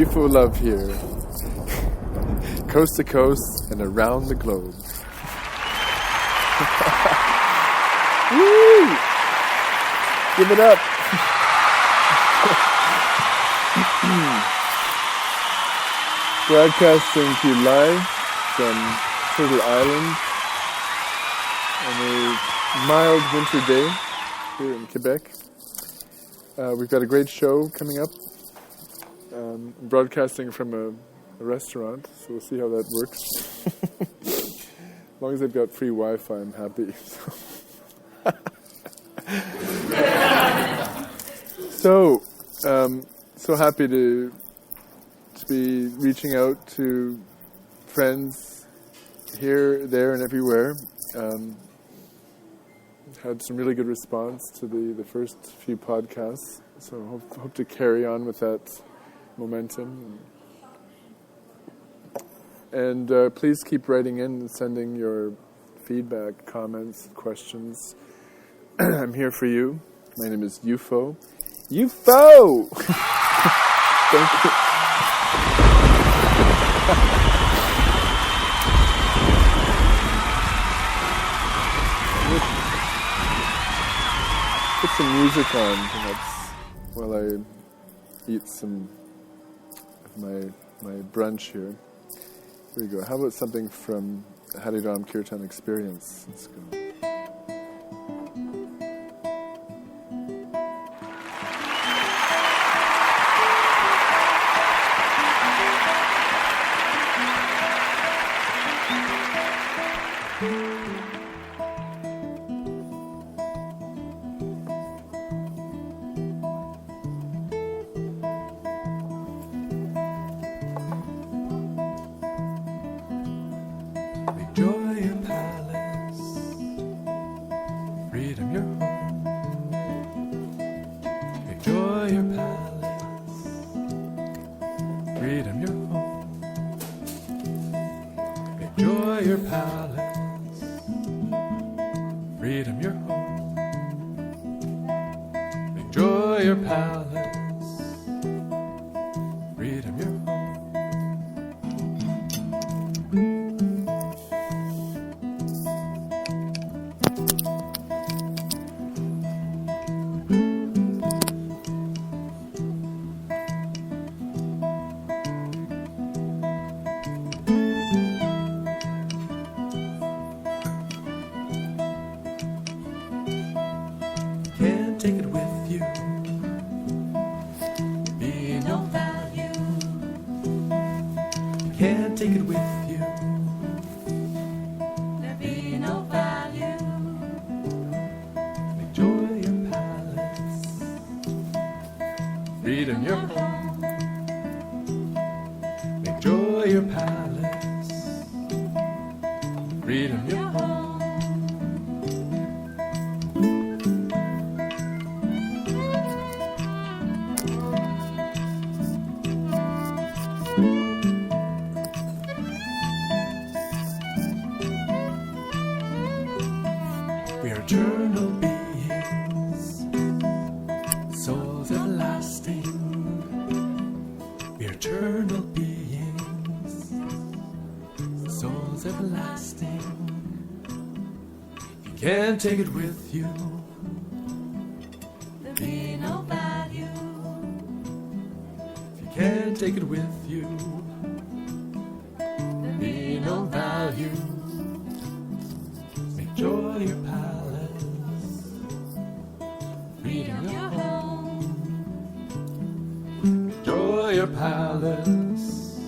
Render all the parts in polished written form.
UFO love here. Coast to coast and around the globe. Woo! Give it up. Broadcasting to you live from Turtle Island on a mild winter day here in Quebec. We've got a great show coming up. Broadcasting from a restaurant, so we'll see how that works. As long as they've got free Wi-Fi, I'm happy. So happy to be reaching out to friends here, there, and everywhere. Had some really good response to the first few podcasts, so hope to carry on with that momentum. And please keep writing in and sending your feedback, comments, questions. I'm here for you. My name is UFO. UFO! Thank you. Put some music on, perhaps, while I eat some of my brunch here. Here we go. How about something from the Haridam Kirtan Experience? Let's go. Take it with you. There'll be no value. If you can't take it with you, there'll be no value. Enjoy your palace, freedom your home. Enjoy your palace,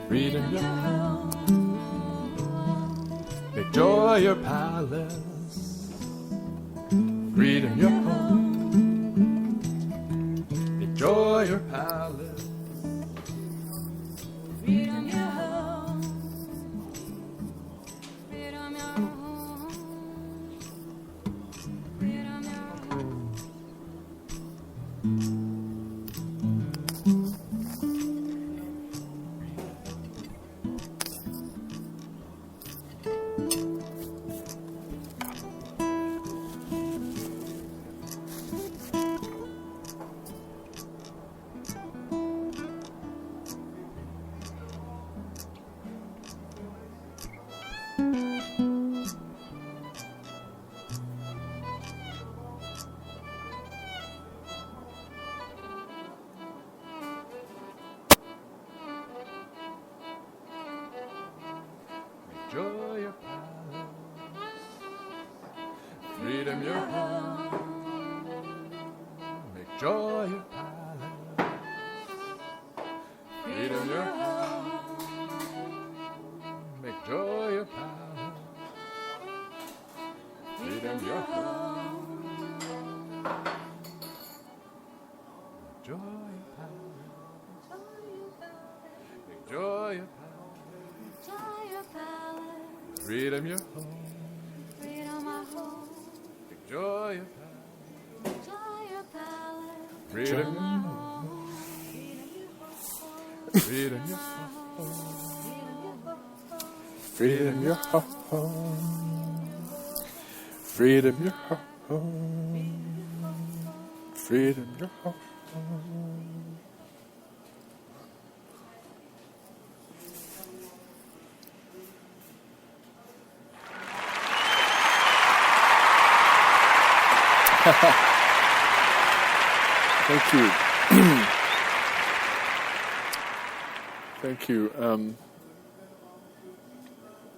freedom your home. Enjoy your palace. Freedom your home. Enjoy your palace. Freedom your home. Freedom your home. Freedom your home. freedom your home. Make joy your palace. Freedom your home. Make joy your palace. Freedom your home. Joy your palace. Make joy your palace. Freedom your home. Make joy your palace. Freedom your home. Freedom your home. Freedom your home. Freedom your home. Freedom your home. Thank you. Thank you.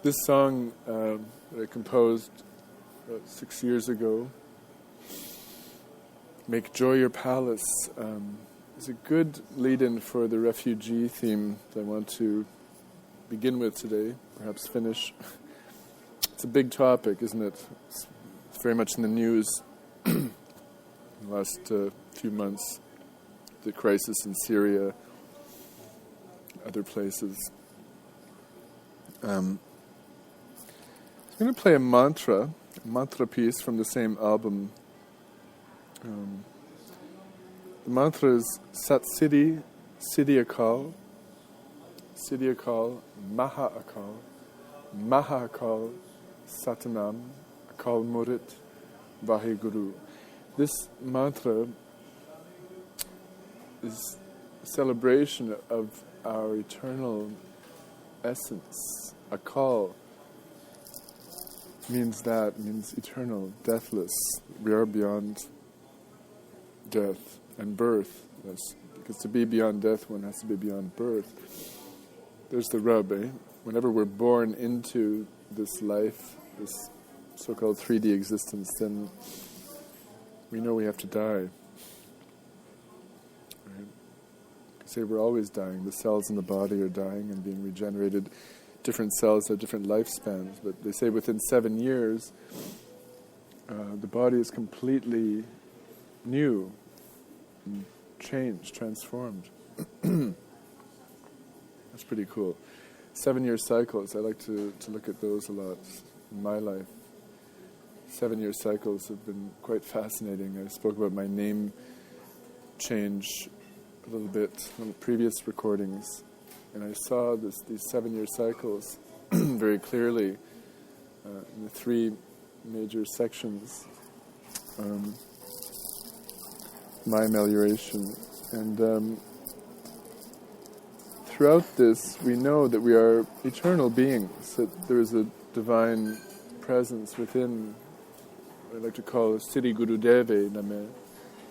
This song that I composed about 6 years ago, Make Joy Your Palace, is a good lead-in for the refugee theme that I want to begin with today, perhaps finish. It's a big topic, isn't it? It's very much in the news in the last few months. The crisis in Syria, other places. I'm going to play a mantra piece from the same album. The mantra is Sat Siddhi, Siddhi Akal, Siddhi Akal, Maha Akal, Maha Akal, Satanam, Akal Murit, Vaheguru. This mantra is a celebration of our eternal essence. Akal means eternal, deathless. We are beyond death and birth. Yes, because to be beyond death, one has to be beyond birth. There's the rub, eh? Whenever we're born into this life, this so-called 3D existence, then we know we have to die. Right? Say we're always dying. The cells in the body are dying and being regenerated. Different cells have different lifespans, but they say within 7 years, the body is completely new, changed, transformed. That's pretty cool. 7-year cycles, I like to look at those a lot in my life. 7-year cycles have been quite fascinating. I spoke about my name change a little bit in previous recordings, and I saw these 7-year cycles very clearly in the 3 major sections. My amelioration. And throughout this, we know that we are eternal beings, that there is a divine presence within, what I like to call Siddhi Gurudeve Name.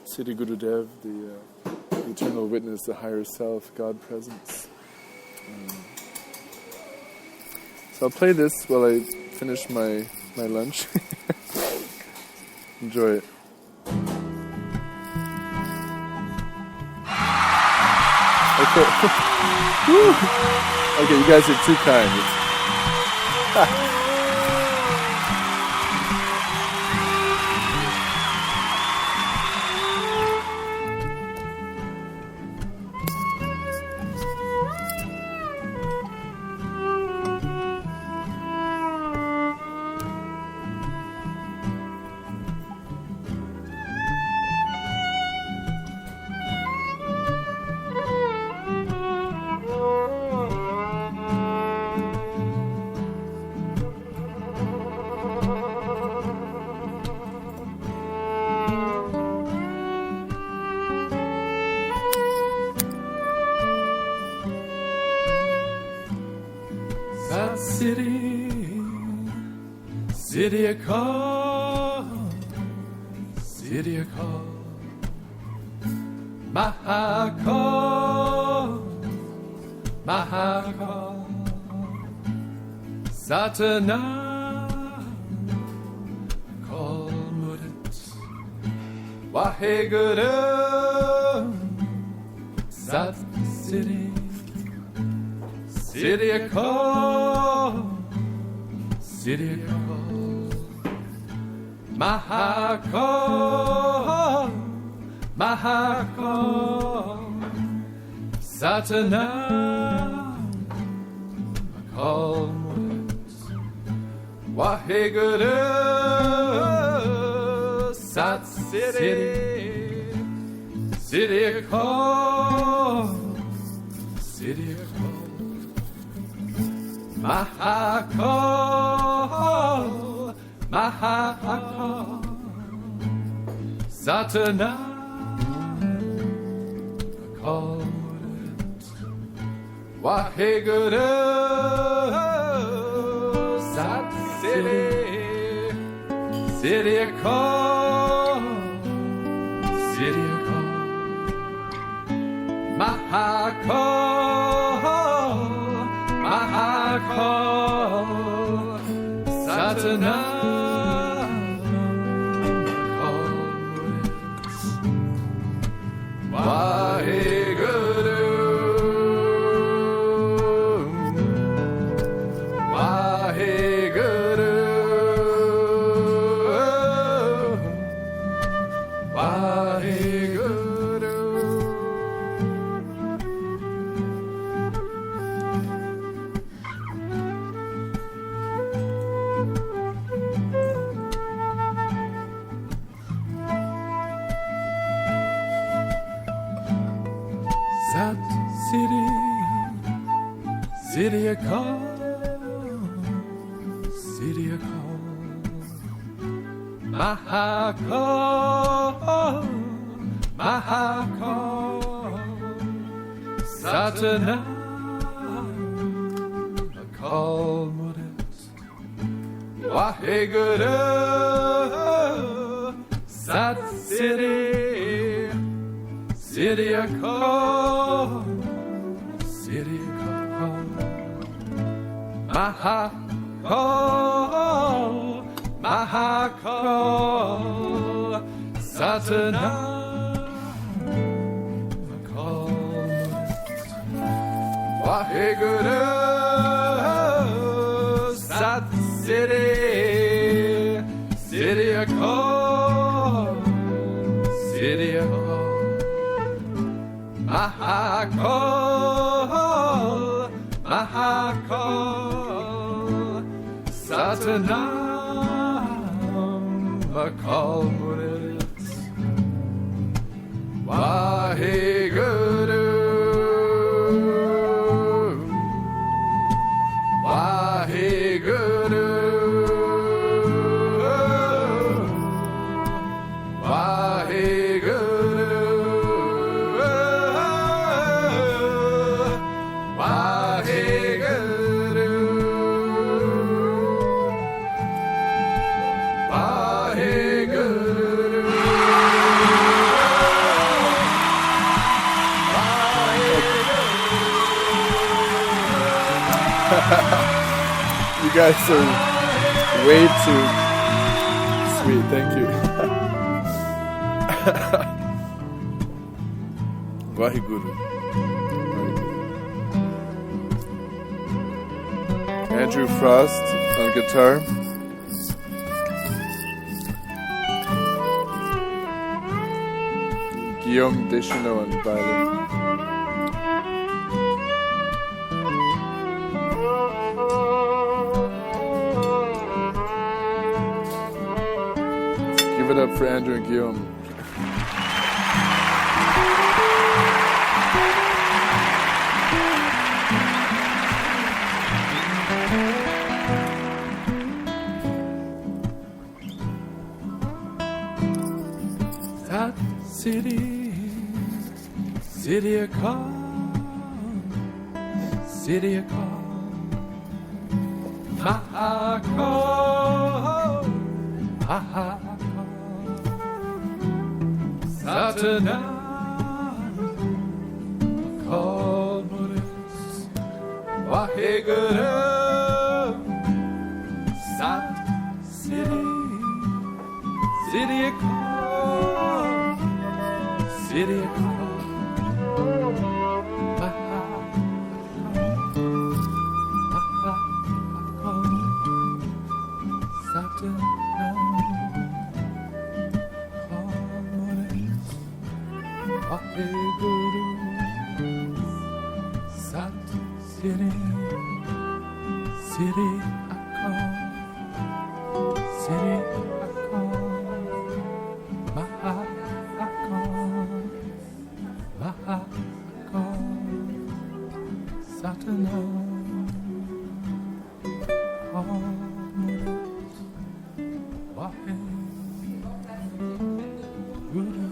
Siddhi Gurudev, the eternal witness, the higher self, God presence. So I'll play this while I finish my lunch. Enjoy it. Okay. Okay, you guys are too kind. That city a call, Mahakal, Satana, call Waheguru Sat City City a call City a call Mahakal Mahakal Satana Call Waheguru Sat City City a call City a call Mahakal Mahakal Satana Call Waheguru Sat City City a call City a call Mahakal Mahakal Satana Call Waheguru Waheguru Waheguru Sat City City a call City a call Mahakal Mahakal Satana Call Murit Waheguru Sat City City a call City a call Mahakal Mahakal Satana Call Waheguru Sat City City a call City a call Mahakal Mahakal Satana Call Murit Waheguru Waheguru Waheguru Waheguru You guys are way too sweet. Thank you. Vaheguru. Andrew Frost on guitar. Guillaume Deschenaux on violin. Give it up for Andrew and Guillaume. That city, city a call, city a call, ha ha call, ha ha call, Satana call Morris, Waheguru, Sat city, city a call. city hall. City, city I call, city I call, Maha I call, Maha I call, Satana, Murat, Wahe, Guru.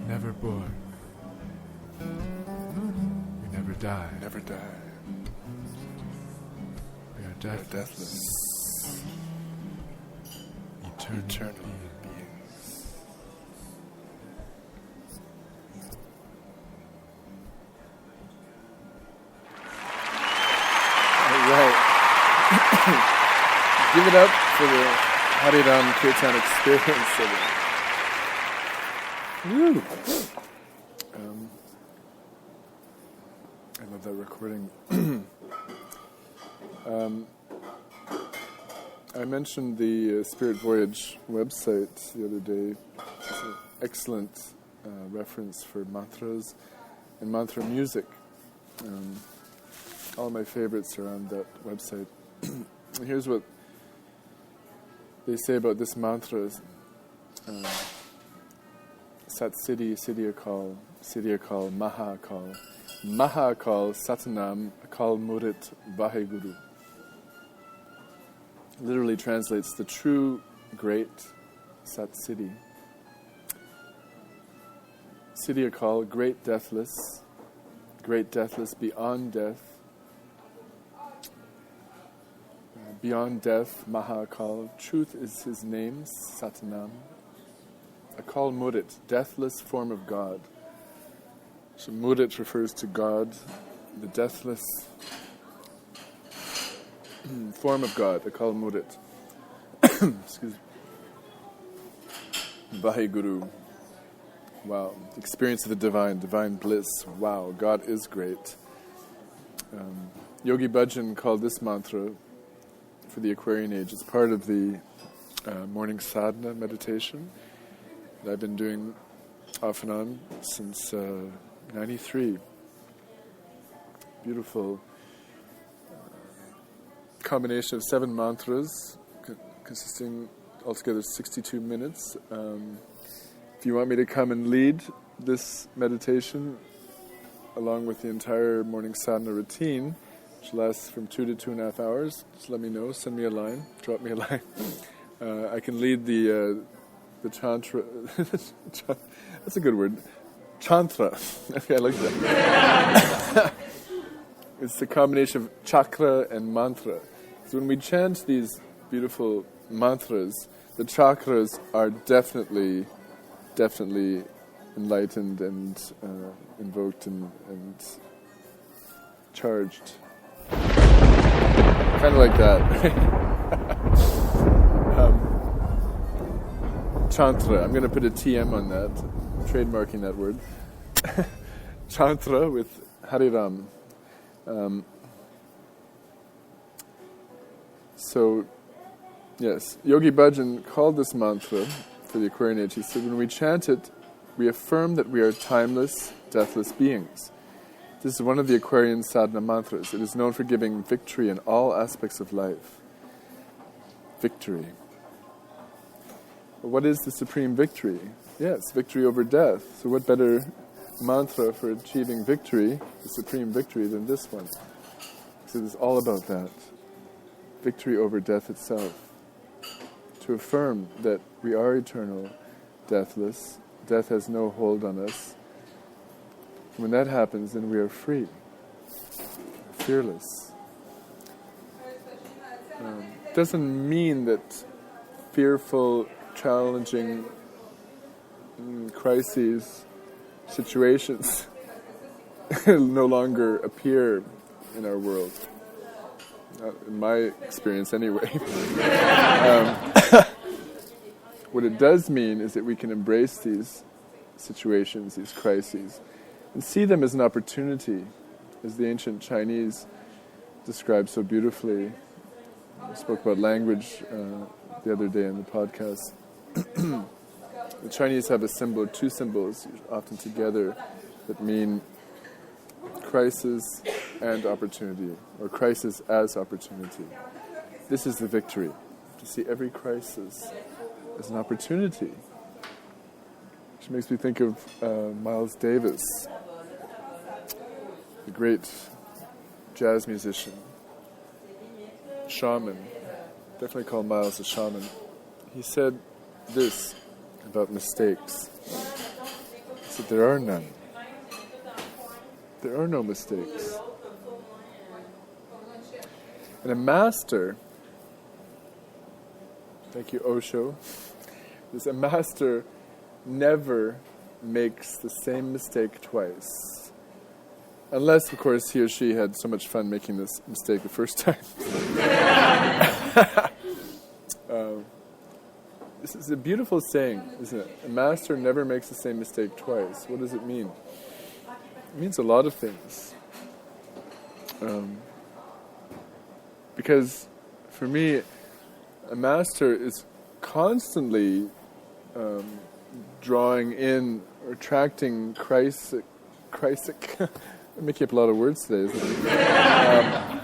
Never born. We never die. Never die. We are We are deathless. Eternal beings. All right. Give it up for the Hariram Kirtan experience of it. Woo! I love that recording. I mentioned the Spirit Voyage website the other day. It's an excellent reference for mantras and mantra music. All my favorites are on that website. And here's what they say about this mantra. Sat Siddhi, Siddhi Akal, Maha Akal. Maha Akal, Satanam, Akal Murit, Vaheguru. Literally translates the true, great Sat Siddhi. Siddhi Akal, great deathless beyond death. Beyond death, Maha Akal. Truth is his name, Satanam. Akal Murit, deathless form of God. So Murit refers to God, the deathless form of God, Akal Murit. Excuse me. Vaheguru. Wow. The experience of the divine bliss. Wow, God is great. Yogi Bhajan called this mantra for the Aquarian age. It's part of the morning sadhana meditation that I've been doing off and on since 93. Beautiful combination of 7 mantras consisting altogether 62 minutes. If you want me to come and lead this meditation along with the entire morning sadhana routine, which lasts from 2 to 2.5 hours, just let me know, send me a line, drop me a line. I can lead the chantra. That's a good word. Chantra. Okay, I like that. It's the combination of chakra and mantra. So when we chant these beautiful mantras, the chakras are definitely enlightened and invoked and charged. Kind of like that. Chantra. I'm going to put a TM on that, trademarking that word. Chantra with Hariram. So, yes, Yogi Bhajan called this mantra for the Aquarian age. He said, when we chant it, we affirm that we are timeless, deathless beings. This is one of the Aquarian sadhana mantras. It is known for giving victory in all aspects of life. Victory. But what is the supreme victory? Yes, victory over death. So what better mantra for achieving victory, the supreme victory, than this one? So it's all about that. Victory over death itself. To affirm that we are eternal, deathless, Death has no hold on us. When that happens, then we are free, fearless. Doesn't mean that fearful, challenging crises, situations no longer appear in our world. Not in my experience anyway. What it does mean is that we can embrace these situations, these crises, and see them as an opportunity, as the ancient Chinese described so beautifully. I spoke about language the other day in the podcast. The Chinese have a symbol, two symbols, often together, that mean crisis and opportunity, or crisis as opportunity. This is the victory, to see every crisis as an opportunity. Which makes me think of Miles Davis, the great jazz musician, shaman, definitely call Miles a shaman. He said this about mistakes. He said, there are none. There are no mistakes. And a master, thank you Osho, is a master never makes the same mistake twice. Unless, of course, he or she had so much fun making this mistake the first time. This is a beautiful saying, isn't it? A master never makes the same mistake twice. What does it mean? It means a lot of things. Because, for me, a master is constantly drawing in or attracting crisis. I'm making up a lot of words today, isn't it? I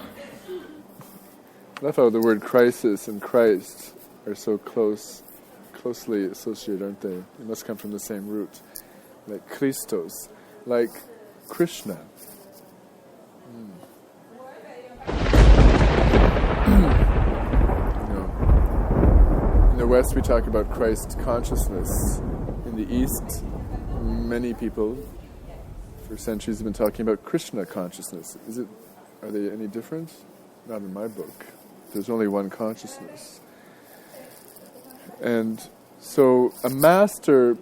love how the word crisis and Christ are so closely associated, aren't they? They must come from the same root. Like Christos, like Krishna. In the West we talk about Christ consciousness. In the East, many people for centuries have been talking about Krishna consciousness. Are they any different? Not in my book. There's only one consciousness. And so a master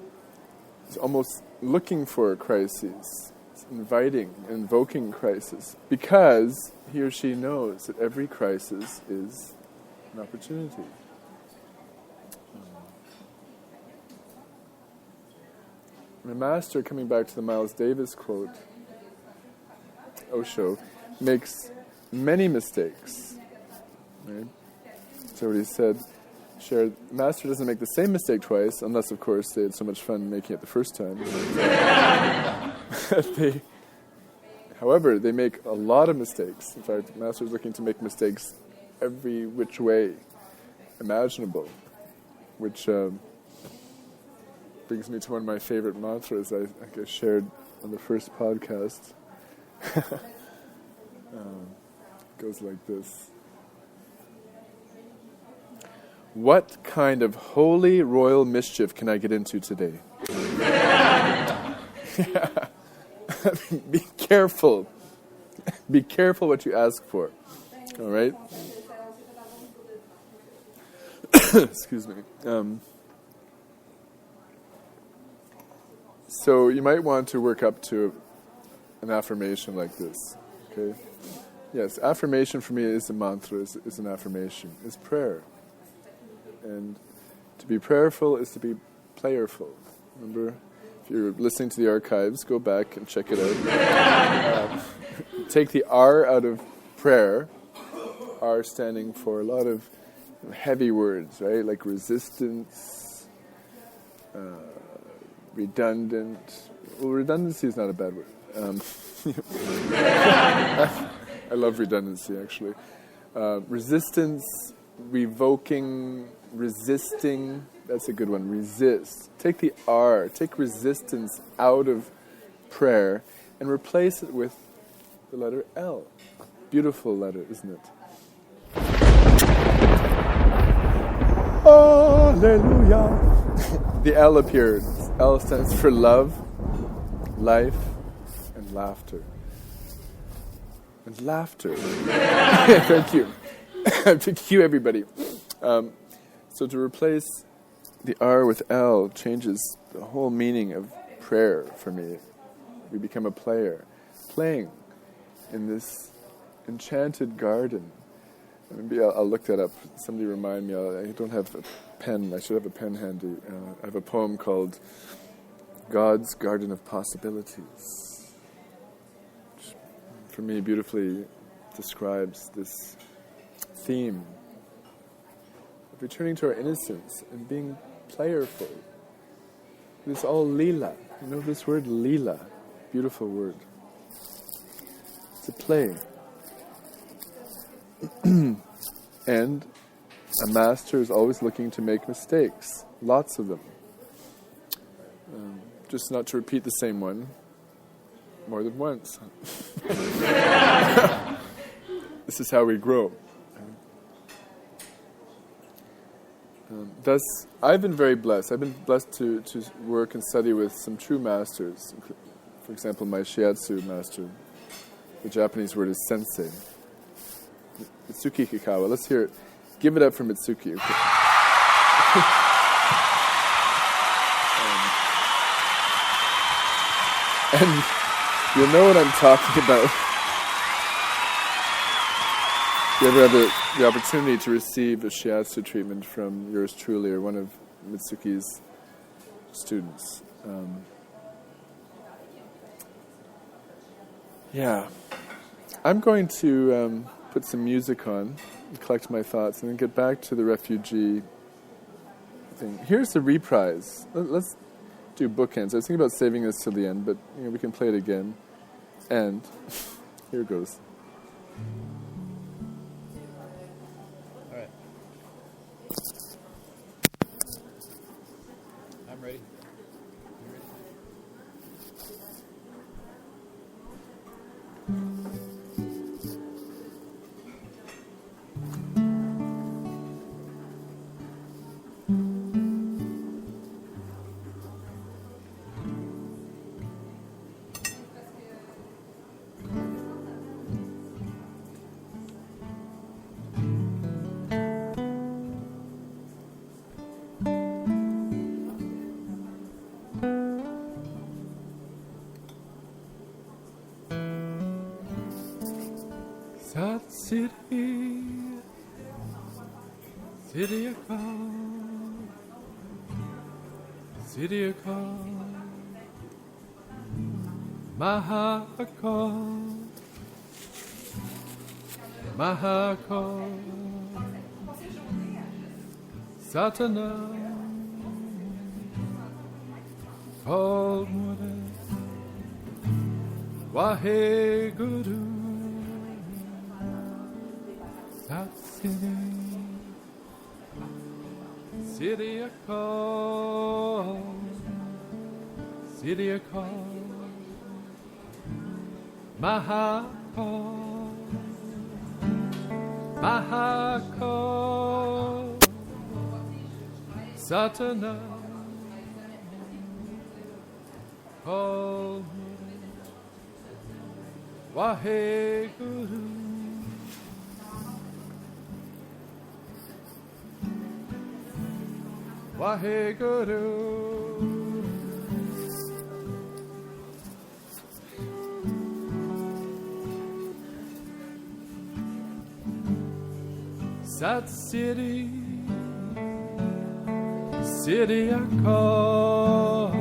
is almost looking for a crisis, invoking crisis, because he or she knows that every crisis is an opportunity. And the master, coming back to the Miles Davis quote, Osho, makes many mistakes. Right? So what he said, the master doesn't make the same mistake twice, unless, of course, they had so much fun making it the first time. However, they make a lot of mistakes. In fact, the master is looking to make mistakes every which way imaginable, which brings me to one of my favorite mantras I shared on the first podcast. It goes like this. What kind of holy royal mischief can I get into today? Be careful. Be careful what you ask for. All right? Excuse me. So you might want to work up to an affirmation like this. Okay? Yes, affirmation for me is a mantra, is an affirmation, is prayer. And to be prayerful is to be playerful. Remember, if you're listening to the archives, go back and check it out. Take the R out of prayer. R standing for a lot of heavy words, right? Like resistance, redundant. Well, redundancy is not a bad word. I love redundancy, actually. Resistance, revoking, resisting. That's a good one. Resist. Take the R, take resistance out of prayer and replace it with the letter L. Beautiful letter, isn't it? Hallelujah. The L appears. L stands for love, life, and laughter. And laughter. Thank you. Thank you, everybody. So to replace the R with L changes the whole meaning of prayer for me. We become a player, playing in this enchanted garden. Maybe I'll look that up. Somebody remind me. I don't have a pen. I should have a pen handy. I have a poem called God's Garden of Possibilities, which for me beautifully describes this theme of returning to our innocence and being playerful. It's all lila. You know this word, lila? Beautiful word. It's a play. And a master is always looking to make mistakes. Lots of them. Just not to repeat the same one more than once. This is how we grow. Thus, I've been very blessed. I've been blessed to work and study with some true masters. For example, my shiatsu master. The Japanese word is sensei. Mitsuki Kikawa. Let's hear it. Give it up for Mitsuki. Okay. And you'll know what I'm talking about. If you ever have the opportunity to receive a shiatsu treatment from yours truly or one of Mitsuki's students. I'm going to put some music on, and collect my thoughts, and then get back to the refugee thing. Here's the reprise. Let's do bookends. I was thinking about saving this till the end, but we can play it again. And here it goes. All right. I'm ready. You ready? South City, City of God, City of God, Mahakal, Mahakal, Satana, called Mure, Wahe Guru. South City, City of call, City of call, Mahakal, Mahakal, Satana, call Wahe Guru. Waheguru. Sat City, City I call,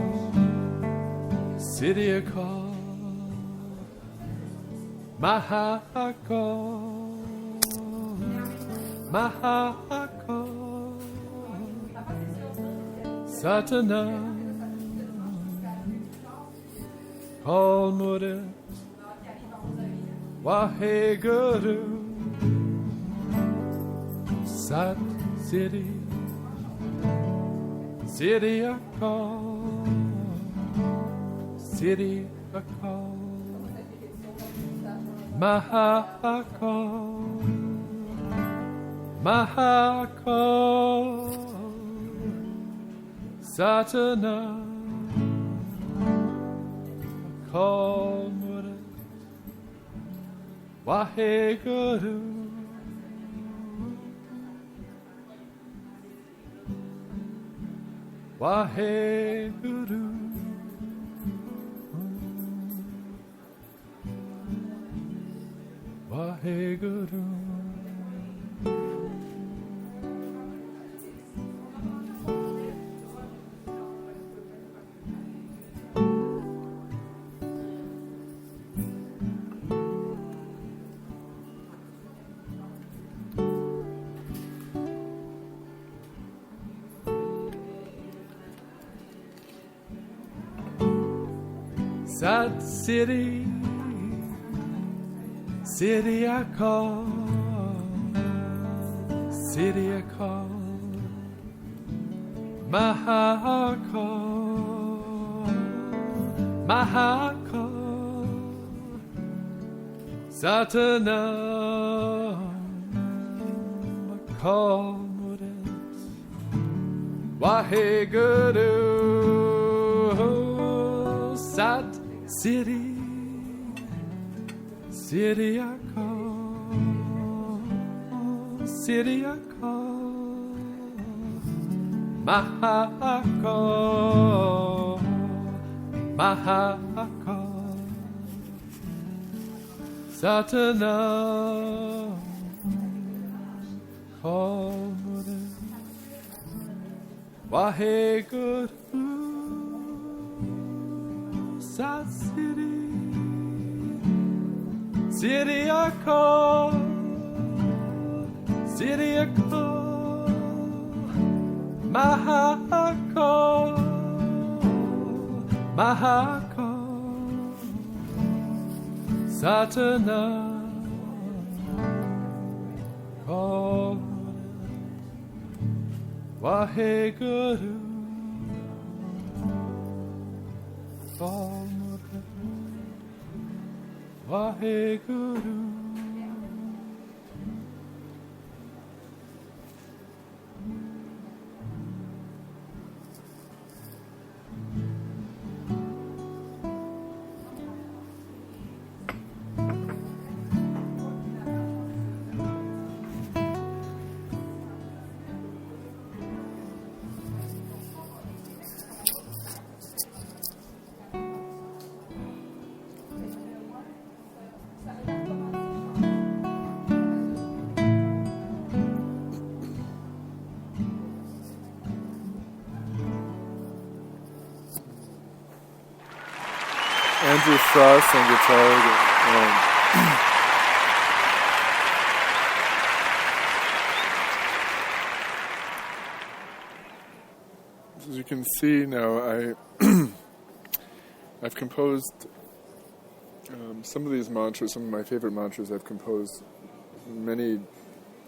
City I call, Mahakal, Mahakal. Satana, call Murit, Waheguru, Sat City, City I call, City I call, Mahakal, Mahakal. Satana, Waheguru. Waheguru. Waheguru. Sat City, city I call, city I call, my heart call, my heart call, Satana, call Mudens, Waheguru, Sat City, city I call, city I call, my heart call, my heart call, Satana, call Waheguru. Sat City, city I call, city I call, my heart call, my heart call, Satana call, Waheguru. Waheguru. Andrew Frost on guitar. As you can see now, I've composed some of these mantras, some of my favorite mantras. I've composed many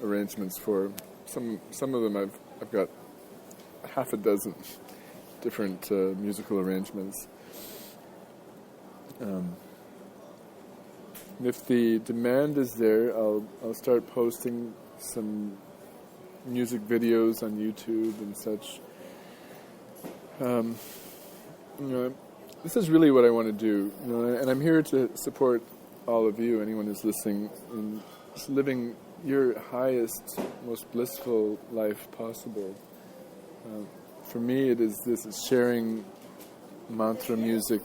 arrangements for. Some of them I've got half a dozen different musical arrangements. If the demand is there, I'll start posting some music videos on YouTube and such. This is really what I want to do, and I'm here to support all of you, anyone who's listening, in just living your highest, most blissful life possible. For me, this is sharing mantra music,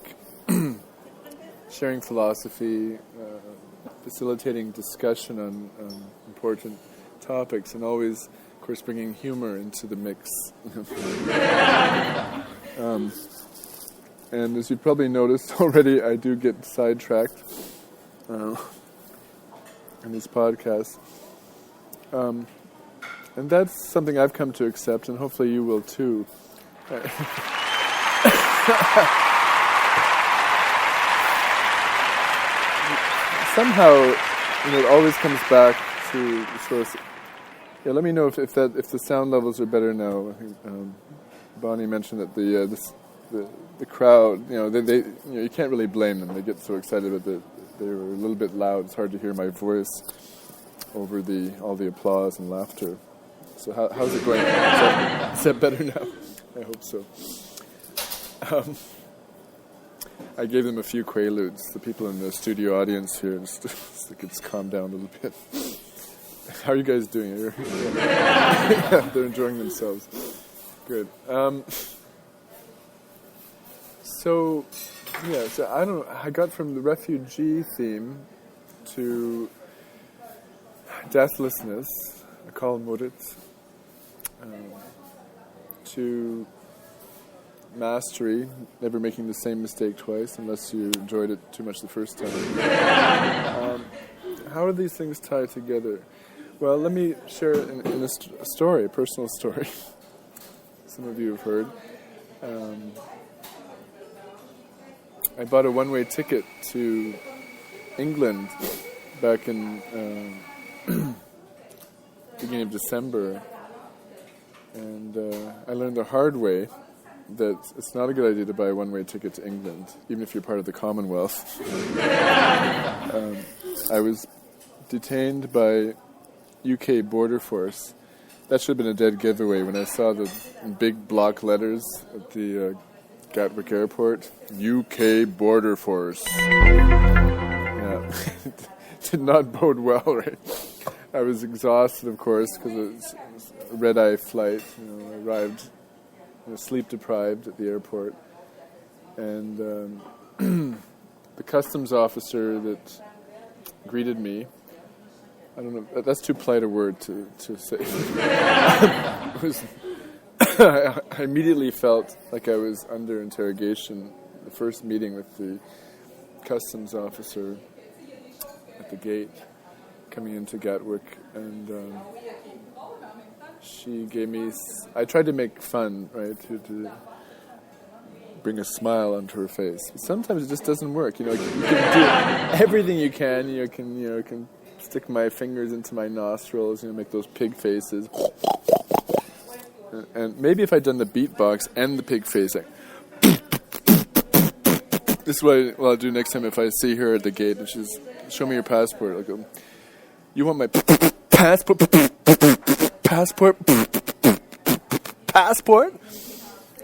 sharing philosophy, facilitating discussion on important topics, and always, of course, bringing humor into the mix. And as you've probably noticed already, I do get sidetracked in these podcasts. And that's something I've come to accept, and hopefully you will too. Somehow, it always comes back to the source. Yeah, let me know if the sound levels are better now. I think Bonnie mentioned that the crowd, they you can't really blame them. They get so excited that they were a little bit loud. It's hard to hear my voice over all the applause and laughter. So how's it going? Is that better now? I hope so. I gave them a few quaaludes. The people in the studio audience here, just so they could calm down a little bit. How are you guys doing? Yeah, they're enjoying themselves. Good. So I don't know. I got from the refugee theme to deathlessness, Moritz, to mastery, never making the same mistake twice unless you enjoyed it too much the first time. How do these things tie together? Well, let me share in a story, a personal story. Some of you have heard. I bought a one-way ticket to England back in beginning of December, and I learned the hard way that it's not a good idea to buy a one-way ticket to England, even if you're part of the Commonwealth. I was detained by UK Border Force. That should have been a dead giveaway when I saw the big block letters at the Gatwick Airport. UK Border Force. Yeah, did not bode well, right? I was exhausted, of course, because it was a red-eye flight. I arrived sleep deprived at the airport, and the customs officer that greeted me, I don't know, that's too polite a word to say. I immediately felt like I was under interrogation. The first meeting with the customs officer at the gate coming into Gatwick, and she gave me... I tried to make fun, right, to bring a smile onto her face. But sometimes it just doesn't work. You can do everything you can. You can stick my fingers into my nostrils, make those pig faces. And maybe if I'd done the beatbox and the pig face, this is what I'll do next time if I see her at the gate and she's, show me your passport. I'll go, you want my passport? Passport?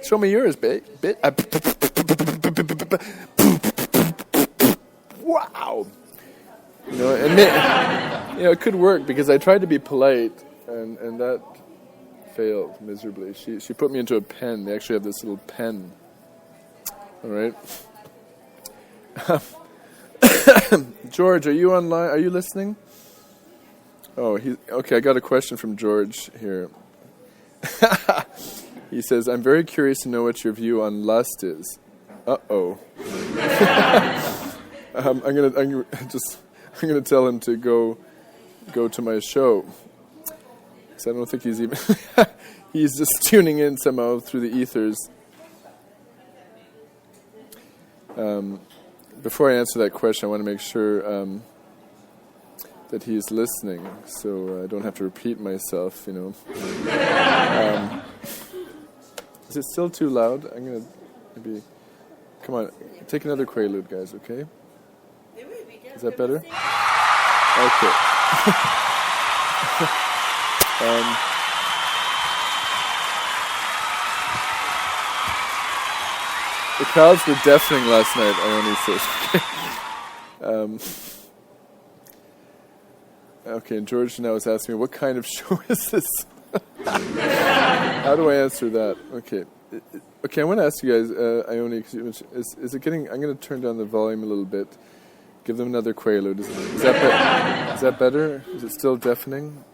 Show me yours, babe. Wow. It could work because I tried to be polite and that failed miserably. She put me into a pen. They actually have this little pen. All right. George, are you online? Are you listening? Oh, okay. I got a question from George here. He says, "I'm very curious to know what your view on lust is." Uh-oh. I'm gonna tell him to go to my show. Because I don't think he's even he's just tuning in somehow through the ethers. Before I answer that question, I want to make sure that he's listening, so I don't have to repeat myself. Is it still too loud? I'm gonna maybe. Come on, take another Quaalude, guys. Okay. Is that better? Okay. The crowds were deafening last night, Ione says. Okay, and George now is asking me, what kind of show is this? How do I answer that? Okay, I want to ask you guys, Ione, is it getting... I'm going to turn down the volume a little bit. Give them another Quaalude. Is that better? Is it still deafening?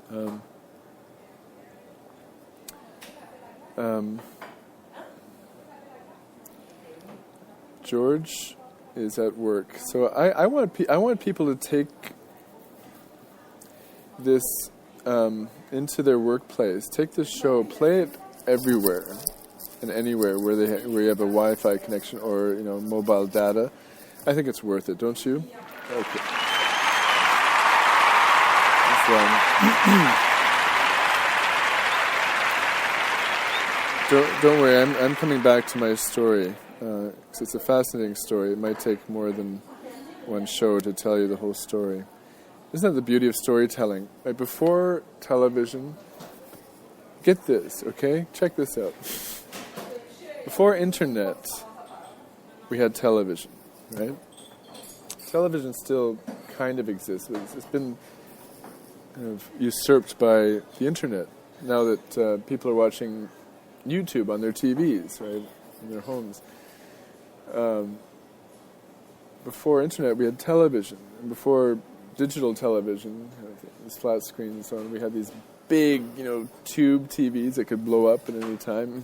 George is at work, so I want people to take this into their workplace. Take this show, play it everywhere and anywhere where you have a Wi-Fi connection or mobile data. I think it's worth it, don't you? Okay. Don't worry, I'm coming back to my story. 'Cause it's a fascinating story. It might take more than one show to tell you the whole story. Isn't that the beauty of storytelling? Right before television, get this, okay? Check this out. Before internet, we had television, right? Television still kind of exists. It's been kind of usurped by the internet now that people are watching YouTube on their TVs, right, in their homes. Before internet, we had television. And before digital television, this flat screen and so on, we had these big, tube TVs that could blow up at any time,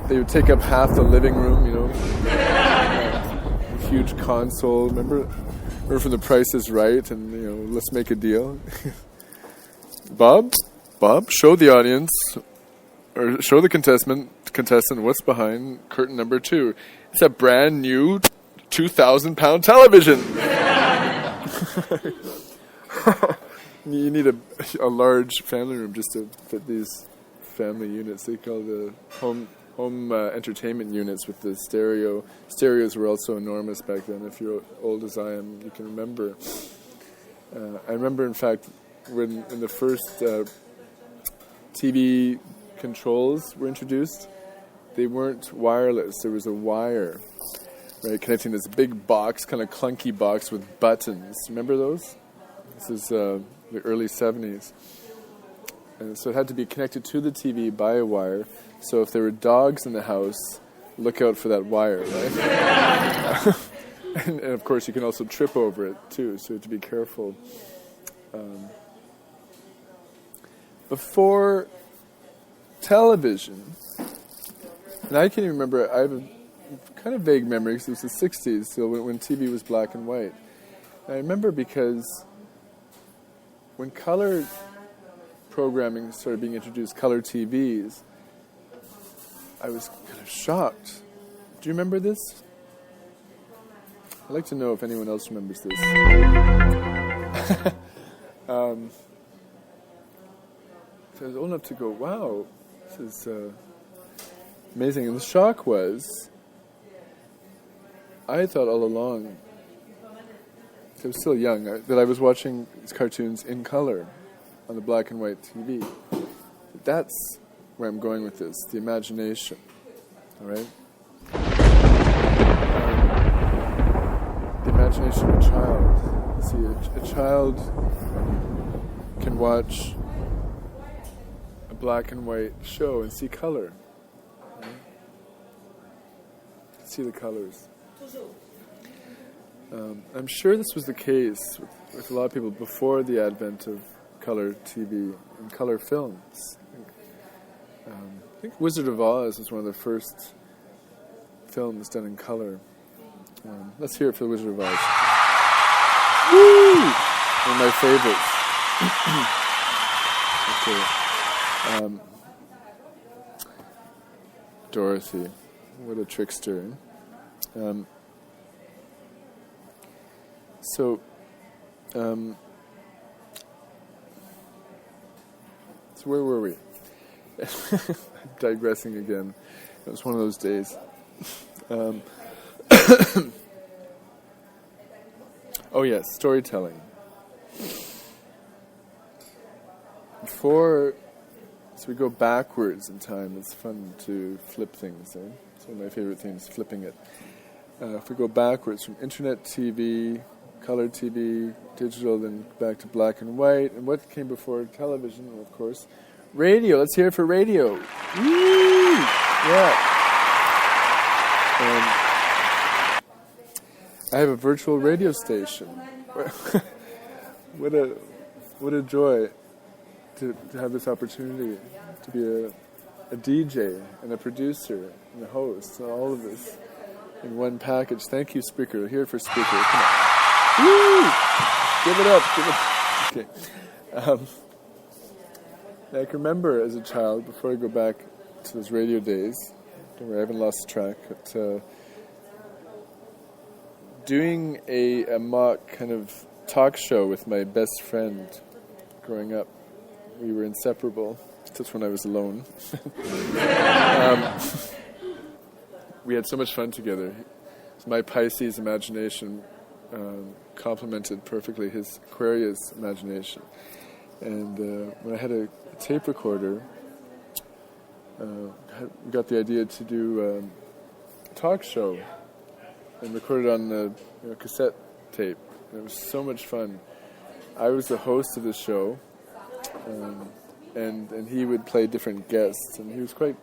They would take up half the living room, a huge console. Remember from The Price is Right and, Let's Make a Deal? Bob, show the audience, or show the contestant what's behind curtain number 2. It's a brand new 2,000-pound television. You need a large family room just to fit these family units. They call the home entertainment units with the stereo. Stereos were also enormous back then. If you're old as I am, you can remember. I remember, in fact, when in the first TV controls were introduced, they weren't wireless. There was a wire, right, connecting this big box, kind of clunky box with buttons. Remember those? This is the early 70s. And so it had to be connected to the TV by a wire. So if there were dogs in the house, look out for that wire, right? and of course, you can also trip over it, too, so you have to be careful. Before television, and I can even remember, I have a kind of vague memory, because it was the 60s, so when TV was black and white. And I remember because when color programming started being introduced, color TVs, I was kind of shocked. Do you remember this? I'd like to know if anyone else remembers this. So I was old enough to go, wow, this is amazing. And the shock was, I thought all along, I was still young, that I was watching these cartoons in color on the black and white TV. That's where I'm going with this, the imagination, all right? The imagination of a child. See, a child can watch a black and white show and see color. Right? See the colors. I'm sure this was the case with a lot of people before the advent of color TV and color films. I think Wizard of Oz was one of the first films done in color. Let's hear it for the Wizard of Oz. Woo! One of my favorites. Okay. Dorothy, what a trickster. So where were we? Digressing again. It was one of those days. Oh yes, storytelling. So we go backwards in time. It's fun to flip things. It's one of my favorite things, flipping it. If we go backwards from internet TV, color TV, digital, then back to black and white. And what came before television? Well, of course, radio. Let's hear it for radio. Woo! Yeah. I have a virtual radio station. What a joy to have this opportunity to be a DJ and a producer and a host and all of this in one package. Thank you, Spreaker. Here for Spreaker. Come on. Woo! Give it up. Okay. I can remember as a child, before I go back to those radio days, don't worry, I haven't lost track, but doing a mock kind of talk show with my best friend growing up. We were inseparable. That's when I was alone. We had so much fun together. My Pisces imagination complemented perfectly his Aquarius imagination. And when I had a tape recorder, got the idea to do a talk show and record it on the cassette tape. It was so much fun. I was the host of the show, and he would play different guests, and he was quite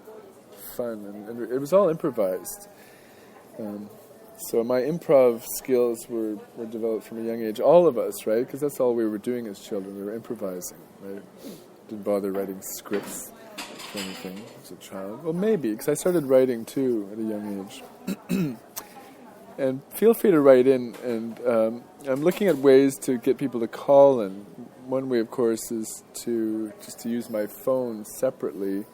fun, and it was all improvised. So my improv skills were developed from a young age. All of us, right? Because that's all we were doing as children. We were improvising, right? Didn't bother writing scripts or anything as a child. Well, maybe, because I started writing too at a young age. And feel free to write in, and I'm looking at ways to get people to call in. One way, of course, is to use my phone separately.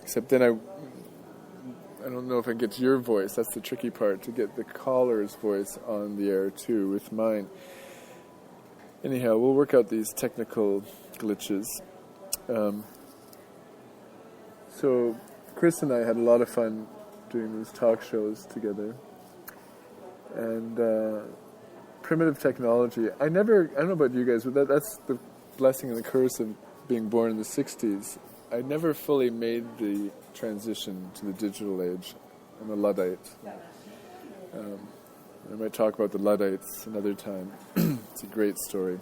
Except then I don't know if I can get to your voice. That's the tricky part, to get the caller's voice on the air too with mine. Anyhow, we'll work out these technical glitches. So Chris and I had a lot of fun doing these talk shows together. And primitive technology, I don't know about you guys, but that's the blessing and the curse of being born in the 60s. I never fully made the transition to the digital age. I'm a Luddite. I might talk about the Luddites another time. It's a great story.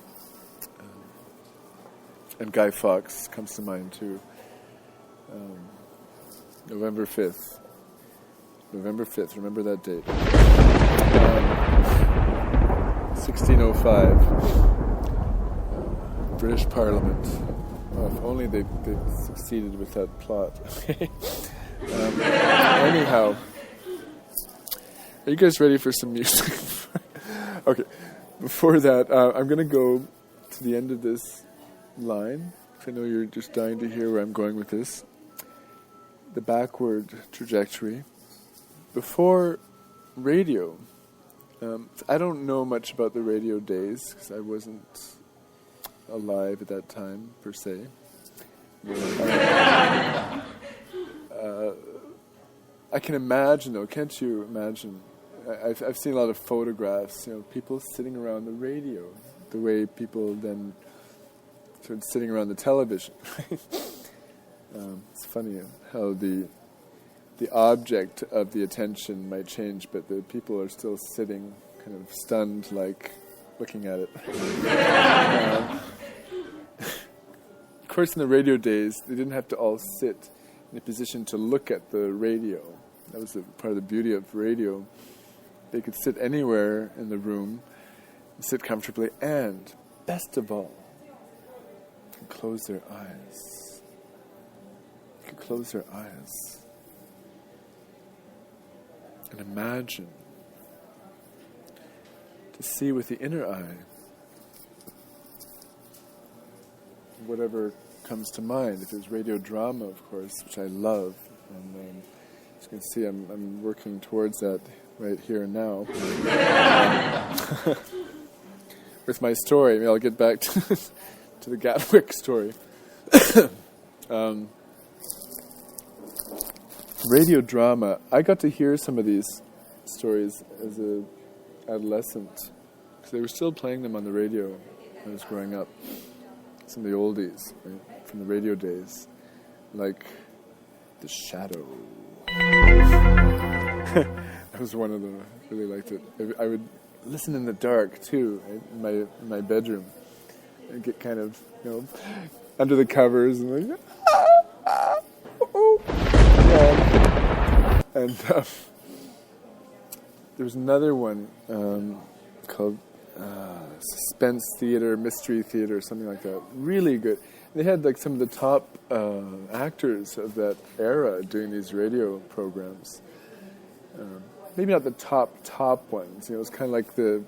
And Guy Fawkes comes to mind too. November 5th. November 5th, remember that date. 1605. British Parliament. Well, if only they'd succeeded with that plot. Anyhow, are you guys ready for some music? Okay, before that, I'm going to go to the end of this line. I know you're just dying to hear where I'm going with this. The backward trajectory. Before radio, I don't know much about the radio days because I wasn't alive at that time, per se. I can imagine, though, can't you imagine? I've seen a lot of photographs, people sitting around the radio, the way people then started sitting around the television. It's funny how the object of the attention might change, but the people are still sitting, kind of stunned, like looking at it. Of course, in the radio days, they didn't have to all sit in a position to look at the radio. That was part of the beauty of radio. They could sit anywhere in the room, sit comfortably, and, best of all, could close their eyes. Could close their eyes and imagine, to see with the inner eye whatever comes to mind. If it's radio drama, of course, which I love, and as you can see, I'm working towards that right here and now. With my story, I'll get back to the Gatwick story. Radio drama. I got to hear some of these stories as an adolescent, because they were still playing them on the radio when I was growing up. Some of the oldies, right, from the radio days, like The Shadow. That was one of them. I really liked it. I would listen in the dark too, right, in my bedroom, and get kind of under the covers and like. And there was another one called Suspense Theater, Mystery Theater, something like that. Really good. They had like some of the top actors of that era doing these radio programs. Maybe not the top ones. It was kind of like the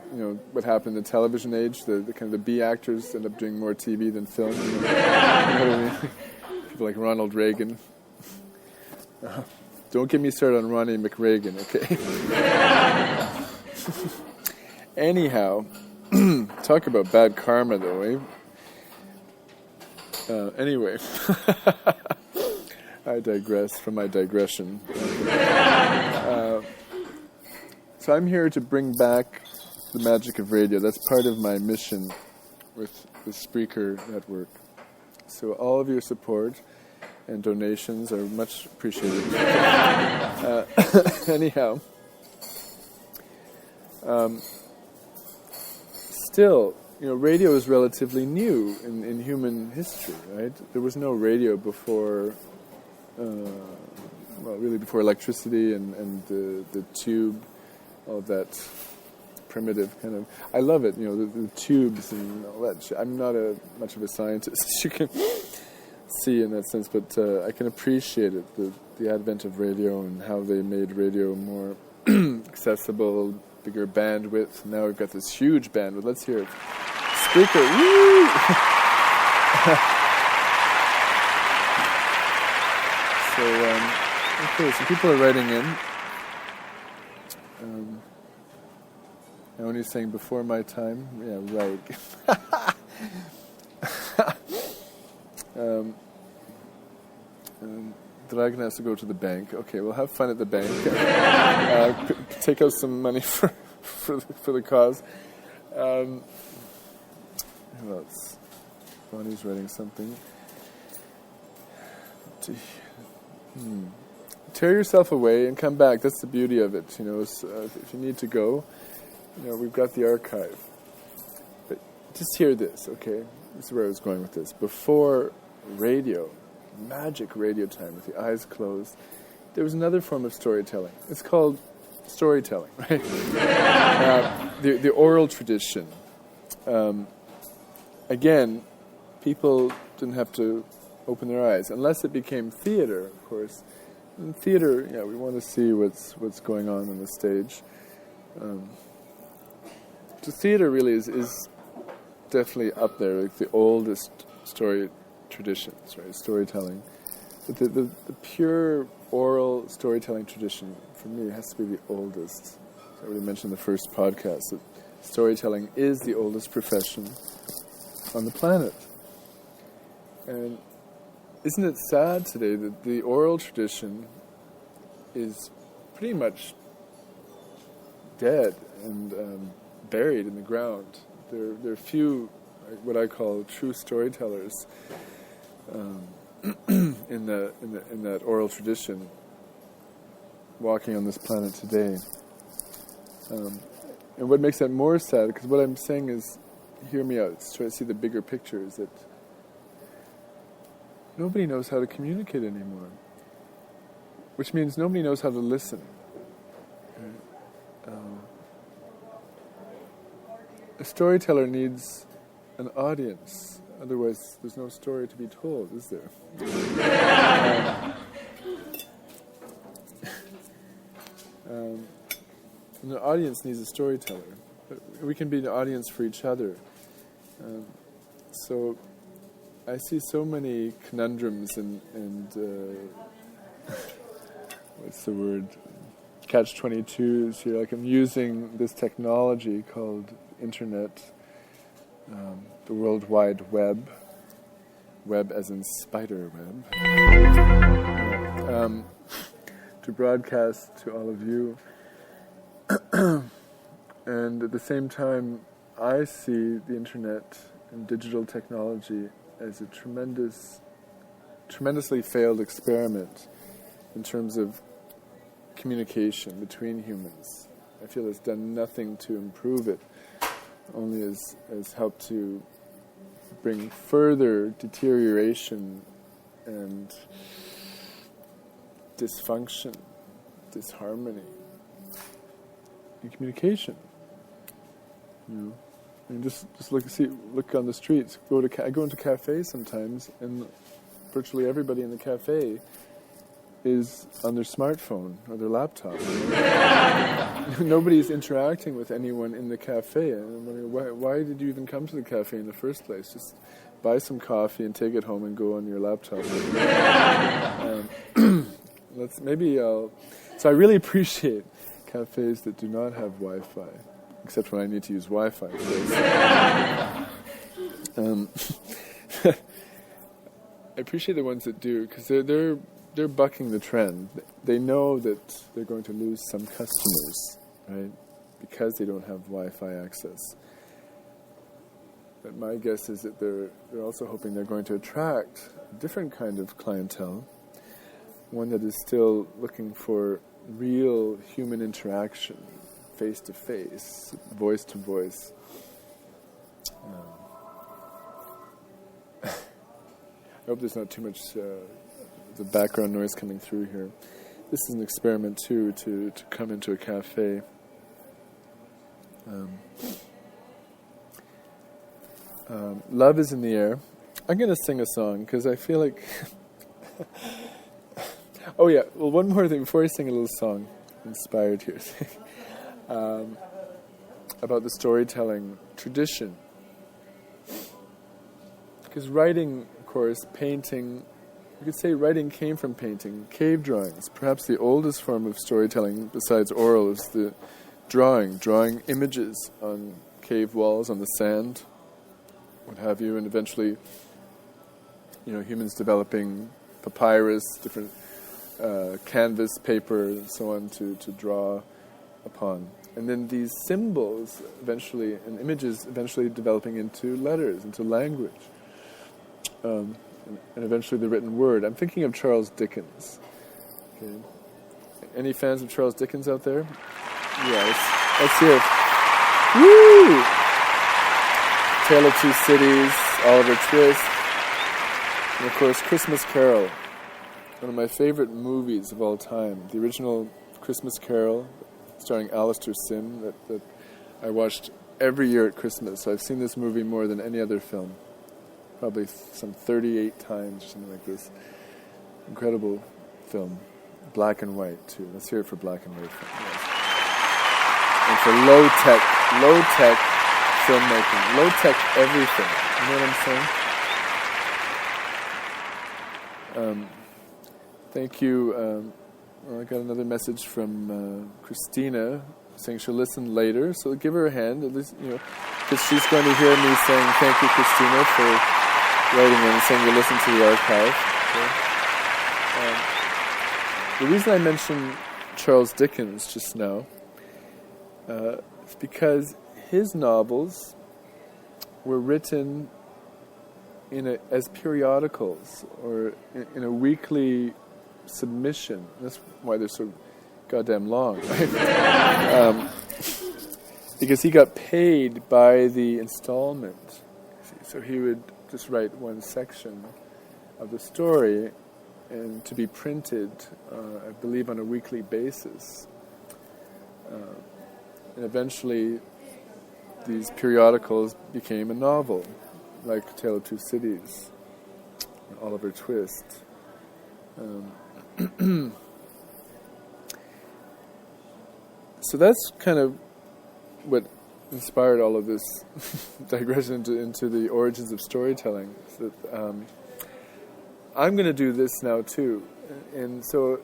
what happened in the television age. The kind of the B actors end up doing more TV than film. You know what I mean? People like Ronald Reagan. Don't get me started on Ronnie McReagan, okay? Anyhow, talk about bad karma, though, eh? Anyway, I digress from my digression. So I'm here to bring back the magic of radio. That's part of my mission with the Spreaker network. So all of your support and donations are much appreciated. Anyhow, still, radio is relatively new in human history, right? There was no radio before, really before electricity and the tube, all that primitive kind of. I love it, the tubes and all that. I'm not much of a scientist, you can see in that sense, but I can appreciate it, the advent of radio and how they made radio more accessible, bigger bandwidth. Now we've got this huge bandwidth. Let's hear it. Speaker, woo! So people are writing in. Naoni's saying before my time. Yeah, right. Dragan has to go to the bank. Okay, we'll have fun at the bank. Take out some money for the cause. Who else? Bonnie's writing something. Tear yourself away and come back. That's the beauty of it. If you need to go, we've got the archive. But just hear this, okay? This is where I was going with this. Before radio, magic radio time with the eyes closed, there was another form of storytelling. It's called storytelling, right? The oral tradition. Again, people didn't have to open their eyes, unless it became theater, of course. In theater, we want to see what's going on the stage. The theater really is definitely up there, like the oldest story traditions, right? Storytelling. But the pure oral storytelling tradition, for me, has to be the oldest. I already mentioned in the first podcast that storytelling is the oldest profession on the planet. And isn't it sad today that the oral tradition is pretty much dead and buried in the ground? There are few, what I call true storytellers in that oral tradition walking on this planet today. And what makes that more sad, because what I'm saying is, hear me out, try to see the bigger picture, is that nobody knows how to communicate anymore. Which means nobody knows how to listen. A storyteller needs an audience. Otherwise, there's no story to be told, is there? And the audience needs a storyteller. But we can be an audience for each other. So I see so many conundrums and what's the word? Catch-22s here. Like, I'm using this technology called internet, the World Wide Web, web as in spider web, to broadcast to all of you. And at the same time, I see the internet and digital technology as a tremendously failed experiment in terms of communication between humans. I feel it's done nothing to improve it, only has helped to bring further deterioration and dysfunction, disharmony in communication. And just look on the streets. I go into cafes sometimes, and virtually everybody in the cafe is on their smartphone or their laptop. Nobody's interacting with anyone in the cafe. And I'm wondering, why did you even come to the cafe in the first place? Just buy some coffee and take it home and go on your laptop. So I really appreciate cafes that do not have Wi-Fi, except when I need to use Wi-Fi. I appreciate the ones that do, because they're bucking the trend. They know that they're going to lose some customers, right? Because they don't have Wi-Fi access. But my guess is that they're also hoping they're going to attract a different kind of clientele, one that is still looking for real human interaction, face to face, voice to voice. I hope there's not too much the background noise coming through here. This is an experiment too, to come into a cafe. Love is in the air. I'm going to sing a song because I feel like... Oh yeah, well, one more thing before I sing a little song, inspired here, about the storytelling tradition. Because writing, of course, painting, you could say writing came from painting. Cave drawings, perhaps the oldest form of storytelling besides oral, is the drawing images on cave walls, on the sand, what have you, and eventually, humans developing papyrus, different canvas, paper, and so on to draw upon. And then these symbols eventually, and images eventually developing into letters, into language. And eventually the written word. I'm thinking of Charles Dickens. Okay. Any fans of Charles Dickens out there? Yeah, let's hear it. Woo! Tale of Two Cities, Oliver Twist, and of course Christmas Carol. One of my favorite movies of all time. The original Christmas Carol, starring Alistair Sim, that I watched every year at Christmas. So I've seen this movie more than any other film. Probably some 38 times or something like this. Incredible film. Black and white, too. Let's hear it for black and white film. Yes. And for low-tech filmmaking. Low-tech everything. You know what I'm saying? Thank you. I got another message from Christina saying she'll listen later. So give her a hand, at least, because she's going to hear me saying thank you, Christina, for writing in and saying you listen to the archive. Okay. The reason I mentioned Charles Dickens just now is because his novels were written as periodicals or in a weekly submission. That's why they're so goddamn long, right? Because he got paid by the installment. So he would just write one section of the story and to be printed, I believe, on a weekly basis. And eventually these periodicals became a novel, like Tale of Two Cities, Oliver Twist. So that's kind of what inspired all of this digression into the origins of storytelling. So that, I'm going to do this now too. And so,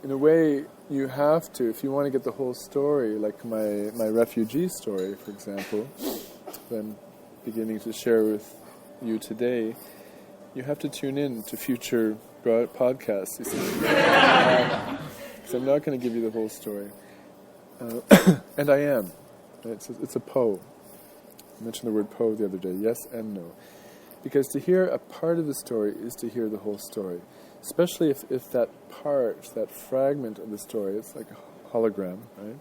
in a way, you have to, if you want to get the whole story, like my refugee story, for example, that I'm beginning to share with you today, you have to tune in to future podcasts, you see. So I'm not going to give you the whole story. And I am. It's a Poe. I mentioned the word Poe the other day. Yes and no. Because to hear a part of the story is to hear the whole story. Especially if that part, that fragment of the story, it's like a hologram, right?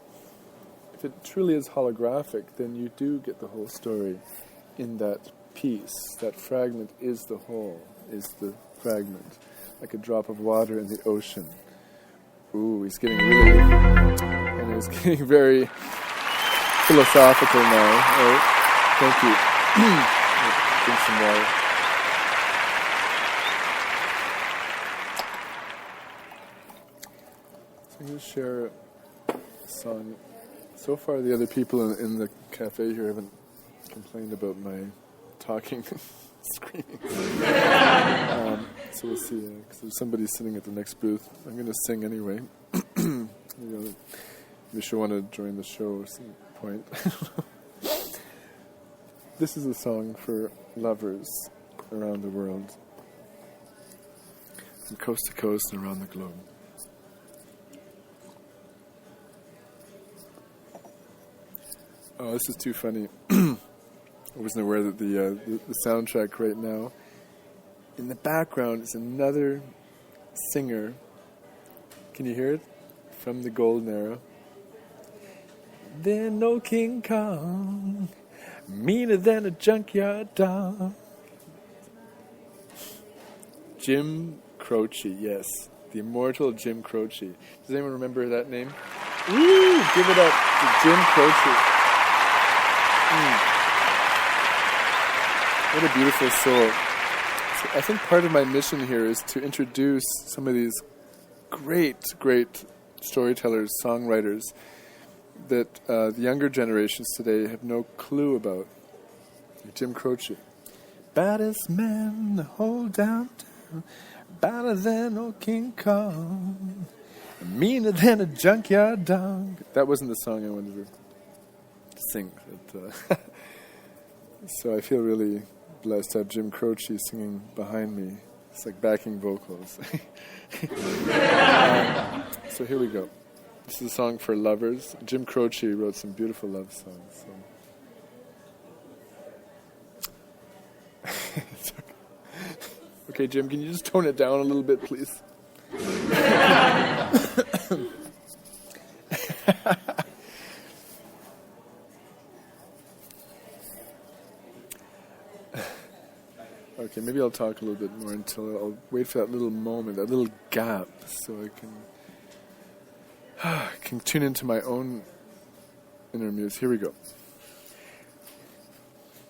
If it truly is holographic, then you do get the whole story in that piece. That fragment is the whole, is the fragment. Like a drop of water in the ocean. Ooh, he's getting really... And he's getting very philosophical now. Right? Thank you. Drink some water. So I'm going to share a song. So far, the other people in the cafe here haven't complained about my talking, screaming. So we'll see. Because there's somebody sitting at the next booth. I'm going to sing anyway. Maybe she'll want to join the show at some point. This is a song for lovers around the world, from coast to coast and around the globe. Oh, this is too funny. I wasn't aware that the soundtrack right now, in the background, is another singer. Can you hear it? From the Golden Era. There's no King Kong, meaner than a junkyard dog. Jim Croce, yes. The immortal Jim Croce. Does anyone remember that name? Woo! Give it up to Jim Croce. What a beautiful soul. So I think part of my mission here is to introduce some of these great storytellers, songwriters that the younger generations today have no clue about. Jim Croce. Baddest man the whole downtown, badder than old King Kong, meaner than a junkyard dog. That wasn't the song I wanted to sing. But, so I feel really blessed to have Jim Croce singing behind me. It's like backing vocals. So here we go. This is a song for lovers. Jim Croce wrote some beautiful love songs. So. It's okay, Jim, can you just tone it down a little bit, please? Okay, maybe I'll talk a little bit more until I'll wait for that little moment, that little gap, so I can tune into my own inner muse. Here we go.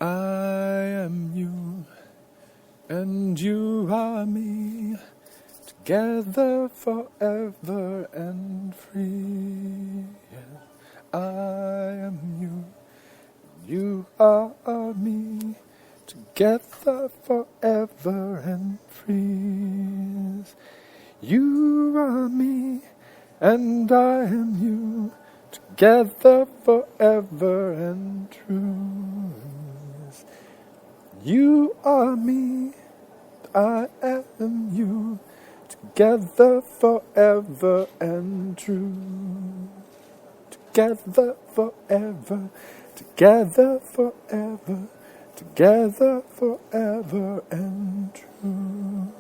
I am you, and you are me, together forever and free. Yeah. I am you, you are me, together forever and free. You are me, and I am you, together forever and true. You are me, I am you, together forever and true. Together forever, together forever, together forever and true.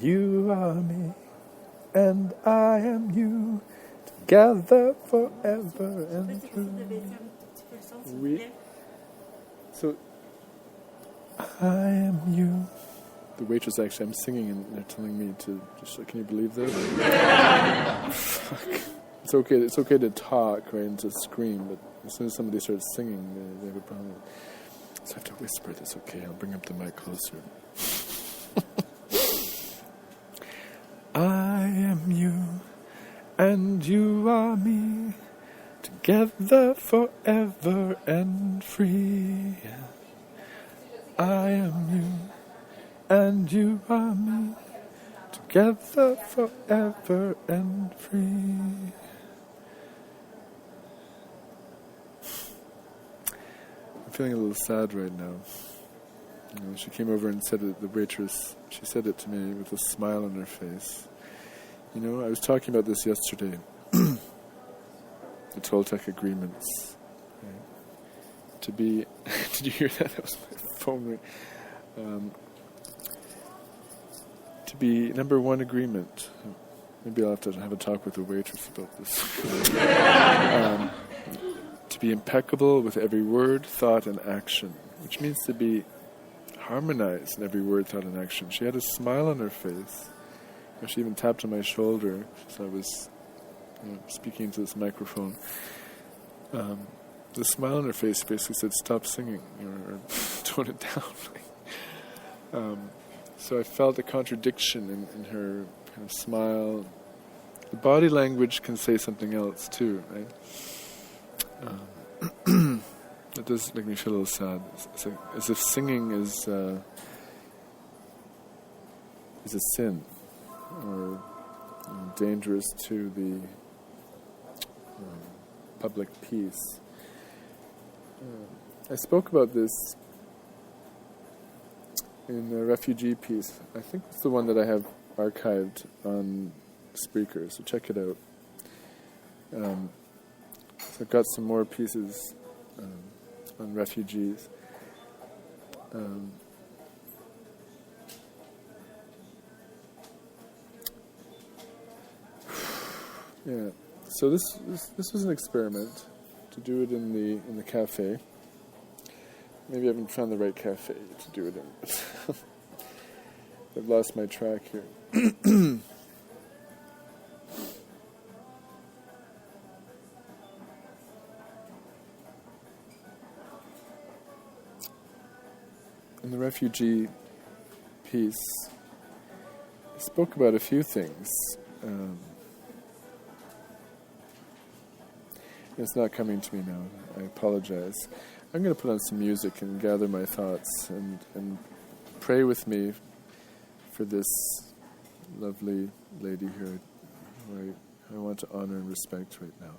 You are me, and I am you, together forever and true. So, I am you. The waitress actually, I'm singing and they're telling me to just, can you believe this? Fuck. It's okay to talk, right, and to scream, but as soon as somebody starts singing, they have a problem. So I have to whisper this, okay? I'll bring up the mic closer. I am you, and you are me, together forever and free. I am you, and you are me, together forever and free. I'm feeling a little sad right now. She came over and said it, the waitress, she said it to me with a smile on her face. I was talking about this yesterday. The Toltec agreements. Right? To be, did you hear that? That was my phone ring. To be number one agreement. Maybe I'll have to have a talk with the waitress about this. To be impeccable with every word, thought, and action, which means to be harmonized in every word, thought, and action. She had a smile on her face. She even tapped on my shoulder as I was speaking into this microphone. The smile on her face basically said, "Stop singing," or tone it down. So I felt a contradiction in her kind of smile. The body language can say something else too, right? It does make me feel a little sad. It's like, as if singing is a sin, or dangerous to the public peace. I spoke about this in the Refugee piece. I think it's the one that I have archived on Spreaker, so check it out. So I've got some more pieces on refugees. Yeah. So this was an experiment to do it in the cafe. Maybe I haven't found the right cafe to do it in. I've lost my track here. In the refugee piece, I spoke about a few things. It's not coming to me now. I apologize. I'm going to put on some music and gather my thoughts and pray with me for this lovely lady here who I want to honor and respect right now.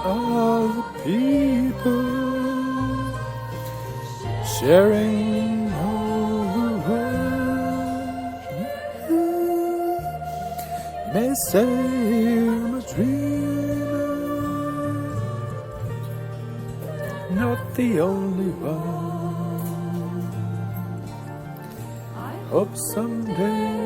All the people sharing the world. You may say I'm a dreamer, not the only one. Hope someday